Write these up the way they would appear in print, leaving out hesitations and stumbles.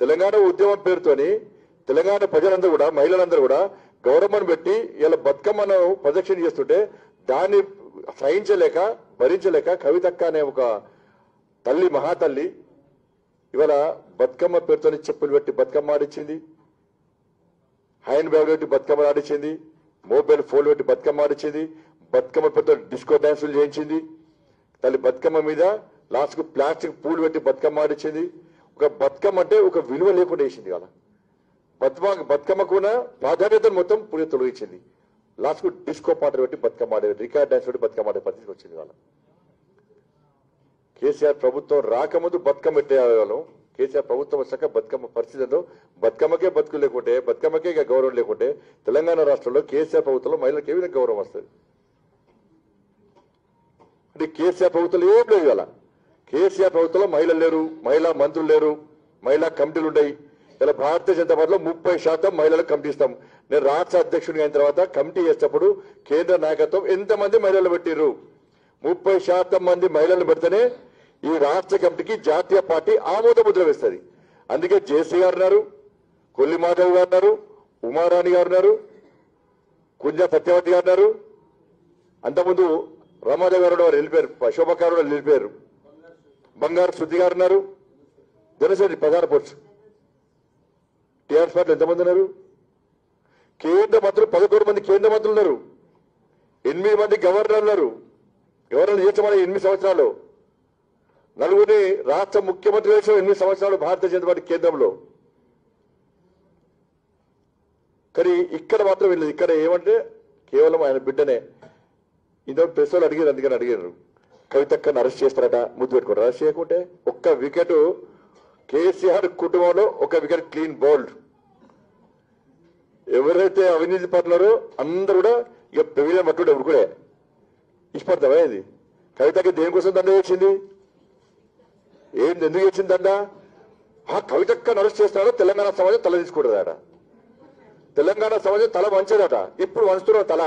తెలంగాణ ఉద్యమం పేరుతోని తెలంగాణ ప్రజలందరూ కూడా మహిళలందరూ కూడా గౌరమ్మను పెట్టి ఇలా బతుకమ్మను ప్రదక్షిణ చేస్తుంటే దాన్ని సహించలేక భరించలేక కవితక్క అనే ఒక తల్లి మహాతల్లి ఇవాళ బతుకమ్మ పేరుతోని చెప్పులు పెట్టి బతుకమ్మ ఆడిచ్చింది, హ్యాండ్ బ్యాగ్ పెట్టి బతుకమ్మ ఆడిచ్చింది, మొబైల్ ఫోన్ పెట్టి బతుకమ్మ ఆడిచ్చింది, బతుకమ్మ పేరుతో డిస్కో డాన్సులు చేయించింది. తల్లి బతుకమ్మ మీద లాస్ట్కు ప్లాస్టిక్ పూలు పెట్టి బతుకమ్మ ఆడిచ్చింది. ఒక బతుకమ్మ అంటే ఒక విలువ లేకుండా వేసింది కదా. బతుకమ్మకున్న ప్రాధాన్యతను మొత్తం పూజ తొలగించింది. లాస్ట్కు డిస్కో పాటలు పెట్టి బతుకమ్మ ఆడే, రికార్డ్ డాన్స్ పెట్టి బతుకమ్మ ఆడే పరిస్థితి వచ్చింది వాళ్ళ. కేసీఆర్ ప్రభుత్వం రాకముందు బతుకమ్మ పెట్టేవాళ్ళం. కేసీఆర్ ప్రభుత్వం వచ్చాక బతుకమ్మ పరిస్థితుల్లో బతుకమ్మకే బతుకు లేకుంటే, బతుకమ్మకే గౌరవం లేకుంటే తెలంగాణ రాష్ట్రంలో కేసీఆర్ ప్రభుత్వంలో మహిళలకు ఏ విధంగా గౌరవం వస్తుంది? అంటే కేసీఆర్ ప్రభుత్వంలో ఏం లేదు కదా. కేసీఆర్ ప్రభుత్వంలో మహిళలు లేరు, మహిళా మంత్రులు లేరు, మహిళా కమిటీలు ఉన్నాయి. ఇలా భారతీయ జనతా పార్టీలో 30% మహిళలకు కమిటీ ఇస్తాం. నేను రాష్ట్ర అధ్యక్షుడిగా అయిన తర్వాత కమిటీ చేసేటప్పుడు కేంద్ర నాయకత్వం ఎంతమంది మహిళలు పెట్టిర్రు? 30% మంది మహిళలు పెడితేనే ఈ రాష్ట్ర కమిటీకి జాతీయ పార్టీ ఆమోద ముద్ర వేస్తుంది. అందుకే జేసీ గారు ఉన్నారు, కొల్లి మాధవ్ గారు ఉన్నారు, ఉమారాణి గారు ఉన్నారు, కుంజ సత్యవతి గారు ఉన్నారు. అంతకుముందు రామాదేవ్ గారు వెళ్ళిపోయారు, శోభ గారు వెళ్ళిపోయారు, బంగారు శుద్ధి గారు ఉన్నారు, జనసేన ప్రధాన పోర్చు. టీఆర్ఎస్ పార్టీలు ఎంతమంది ఉన్నారు? కేంద్ర మంత్రులు 11 మంది కేంద్ర మంత్రులు ఉన్నారు, 8 మంది గవర్నర్లు ఉన్నారు. గవర్నర్లు చేసామని 8 సంవత్సరాలు, 4 రాష్ట్ర ముఖ్యమంత్రి చేసిన 8 సంవత్సరాలు భారతీయ జనతా పార్టీ కేంద్రంలో. కానీ ఇక్కడ మాత్రం వెళ్ళదు. ఇక్కడ ఏమంటే కేవలం ఆయన బిడ్డనే. ఇంతవరకు ప్రెస్ వాళ్ళు అడిగారు, అందుకని అడిగారు కవితక్కను అరెస్ట్ చేస్తారట, ముద్దు పెట్టుకోండి. అరెస్ట్ చేయకుంటే ఒక్క వికెట్ కేసీఆర్ కుటుంబంలో ఒక వికెట్ క్లీన్ బౌల్డ్. ఎవరైతే అవినీతి పరున్నారో అందరూ కూడా ఇక పెవిలియన్ పట్టుకుంటే ఎవరు కూడా ఇష్టపడతావా? ఇది కవితకి దేనికోసం దండ వేసింది? ఏంది, ఎందుకు వేసింది దండ? ఆ కవితక్కను అరెస్ట్ చేస్తున్నాడో తెలంగాణ సమాజం తల తీసుకుంటుందట, తెలంగాణ సమాజం తల వంచదట. ఇప్పుడు వంచుతున్నావు తల.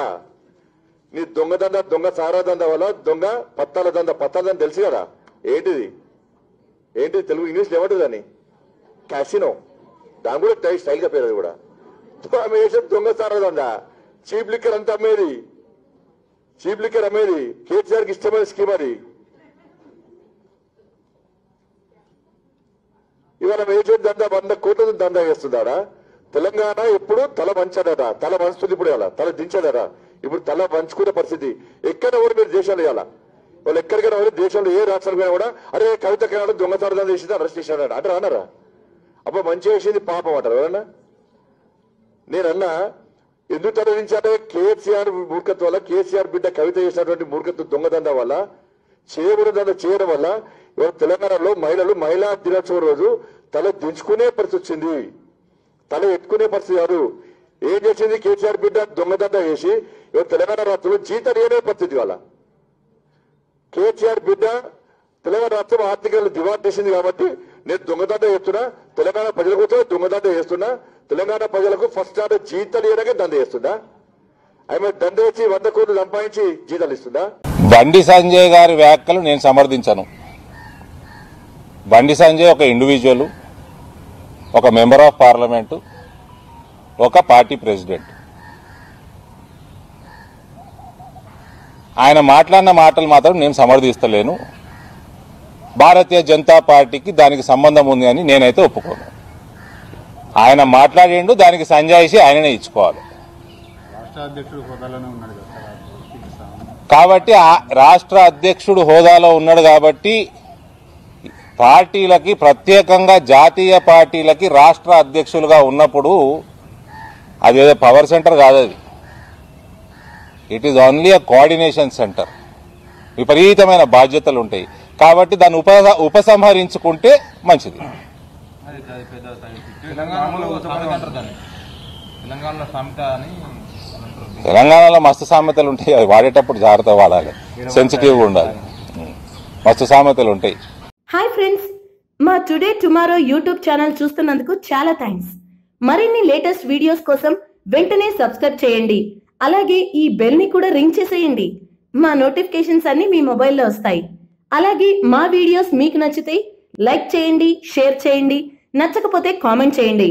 నీ దొంగ దంద, దొంగ సారా దంద వల్ల దొంగ పత్తాల దంద తెలుసు కదా. ఏంటిది తెలుగు ఇంగ్లీష్లో ఏమంటుంది అని? క్యాసినో. దాని కూడా స్టైల్గా పేరు. అది కూడా ఆమె చేసేది దొంగ సారా దంద. చీప్ లిక్కర్ అంతా అమ్మేది, చీప్ లిక్కర్ అమ్మేది. కేసీఆర్కి ఇష్టమైన స్కీమ్ అది. ఇవాళ వేసే దందా 100 కోట్ల దందా వేస్తుందాడా? తెలంగాణ ఎప్పుడు తల వంచదట, తల వంచుతుంది. ఇప్పుడు ఇలా తల దించదట. ఇప్పుడు తల వంచుకునే పరిస్థితి ఎక్కడ కూడా మీరు దేశాలు ఇవ్వాల. వాళ్ళు ఎక్కడికైనా వాళ్ళు దేశంలో ఏ రాష్ట్రాలు కూడా అరే కవితకైనా దొంగతనం చేసింది అరెస్ట్ చేశాడు అంటారా? అన్నారా? అప్పుడు మంచి చేసింది పాపం అంటారు ఎవరన్నా? నేనన్నా ఎందుకు తరలించాలంటే కేసీఆర్ మూర్ఖత్వం వల్ల, కేసీఆర్ బిడ్డ కవిత చేసినటువంటి మూర్ఖత్వం దొంగదండ వల్ల, చేయడం వల్ల ఇవాళ తెలంగాణలో మహిళా దినోత్సవం రోజు తల దించుకునే పరిస్థితి వచ్చింది, తల ఎత్తుకునే పరిస్థితి కాదు. ఏం చేసింది కేసీఆర్ బిడ్డ? దొంగదండ వేసి ఇవాళ తెలంగాణ రాష్ట్రంలో జీతాలు ఏనే పరిస్థితి వల్ల. కేసీఆర్ బిడ్డ తెలంగాణ రాష్ట్రం ఆర్థికంగా దివాళ చేసింది కాబట్టి నేను దొంగదండ చేస్తున్నా, తెలంగాణ ప్రజల కోసం దొంగదండ చేస్తున్నా, తెలంగాణ ప్రజలకు ఫస్ట్ ఆర్డర్ జీతాలు ఇవ్వడానికే దండ చేస్తుందా? ఆమె దండ వేసి 100 కోట్లు సంపాదించి జీతాలు ఇస్తుందా? బండి సంజయ్ గారి వ్యాఖ్యలు నేను సమర్థించను. బండి సంజయ్ ఒక ఇండివిజువల్, ఒక మెంబర్ ఆఫ్ పార్లమెంటు, ఒక పార్టీ ప్రెసిడెంట్. ఆయన మాట్లాడిన మాటలు మాత్రం నేను సమర్థిస్తలేను. భారతీయ జనతా పార్టీకి దానికి సంబంధం ఉంది అని నేనైతే ఒప్పుకోను. ఆయన మాట్లాడిండు, దానికి సంజాయిషి ఆయననే ఇచ్చుకోవాలి. కాబట్టి రాష్ట్ర అధ్యక్షుడు హోదాలో ఉన్నాడు కాబట్టి పార్టీలకి ప్రత్యేకంగా జాతీయ పార్టీలకి రాష్ట్ర అధ్యక్షులుగా ఉన్నప్పుడు అదేదో పవర్ సెంటర్ కాదు, అది it is only a coordination centre. విపరీతమైన బాధ్యతలు ఉంటాయి కాబట్టి దాన్ని ఉపసంహరించుకుంటే మంచిది. తెలంగాణలో మస్తు సామెతలు ఉంటాయి, అవి వాడేటప్పుడు జాగ్రత్త వాడాలి, సెన్సిటివ్గా ఉండాలి. మస్తు సామెతలు ఉంటాయి. హాయ్ ఫ్రెండ్స్, మా టుడే టుమారో యూట్యూబ్ ఛానల్ చూస్తున్నందుకు చాలా థ్యాంక్స్. మరిన్ని లేటెస్ట్ వీడియోస్ కోసం వెంటనే సబ్స్క్రైబ్ చేయండి. అలాగే ఈ బెల్ ని కూడా రింగ్ చేసేయండి. మా నోటిఫికేషన్స్ అన్ని మీ మొబైల్లో వస్తాయి. అలాగే మా వీడియోస్ మీకు నచ్చితే లైక్ చేయండి, షేర్ చేయండి. నచ్చకపోతే కామెంట్ చేయండి.